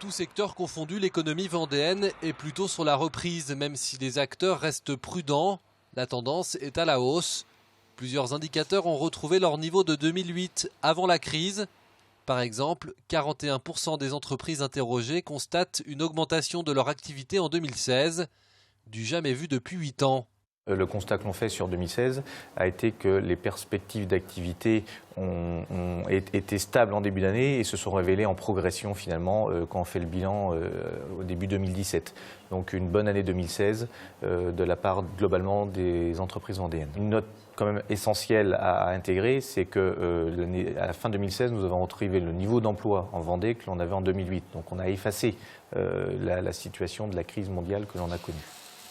Tous secteurs confondus, l'économie vendéenne est plutôt sur la reprise, même si les acteurs restent prudents. La tendance est à la hausse. Plusieurs indicateurs ont retrouvé leur niveau de 2008 avant la crise. Par exemple, 41% des entreprises interrogées constatent une augmentation de leur activité en 2016, du jamais vu depuis 8 ans. Le constat que l'on fait sur 2016 a été que les perspectives d'activité ont été stables en début d'année et se sont révélées en progression finalement quand on fait le bilan au début 2017. Donc une bonne année 2016 de la part globalement des entreprises vendéennes. Une note quand même essentielle à intégrer, c'est que à la fin 2016, nous avons retrouvé le niveau d'emploi en Vendée que l'on avait en 2008. Donc on a effacé la situation de la crise mondiale que l'on a connue.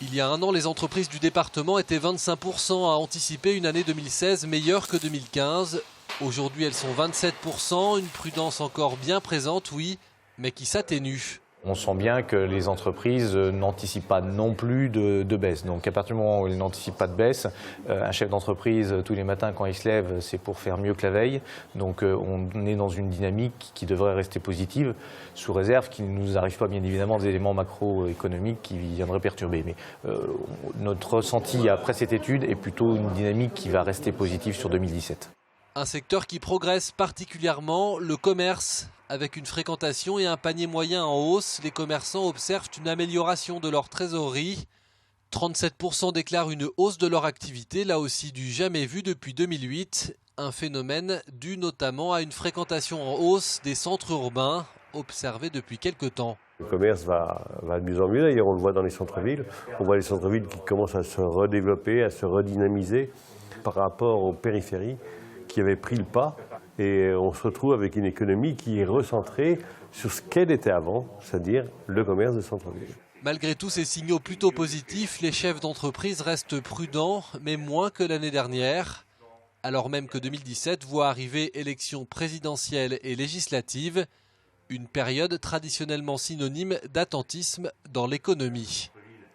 Il y a un an, les entreprises du département étaient 25% à anticiper une année 2016 meilleure que 2015. Aujourd'hui, elles sont 27%, une prudence encore bien présente, oui, mais qui s'atténue. On sent bien que les entreprises n'anticipent pas non plus de baisse. Donc à partir du moment où elles n'anticipent pas de baisse, un chef d'entreprise, tous les matins quand il se lève, c'est pour faire mieux que la veille. Donc on est dans une dynamique qui devrait rester positive, sous réserve qu'il ne nous arrive pas bien évidemment des éléments macroéconomiques qui viendraient perturber. Mais notre ressenti après cette étude est plutôt une dynamique qui va rester positive sur 2017. Un secteur qui progresse particulièrement, le commerce. Avec une fréquentation et un panier moyen en hausse, les commerçants observent une amélioration de leur trésorerie. 37% déclarent une hausse de leur activité, là aussi du jamais vu depuis 2008. Un phénomène dû notamment à une fréquentation en hausse des centres urbains, observée depuis quelques temps. Le commerce va de mieux en mieux, d'ailleurs on le voit dans les centres-villes. On voit les centres-villes qui commencent à se redévelopper, à se redynamiser par rapport aux périphéries qui avaient pris le pas. Et on se retrouve avec une économie qui est recentrée sur ce qu'elle était avant, c'est-à-dire le commerce de centre-ville. Malgré tous ces signaux plutôt positifs, les chefs d'entreprise restent prudents, mais moins que l'année dernière. Alors même que 2017 voit arriver élections présidentielles et législatives, une période traditionnellement synonyme d'attentisme dans l'économie.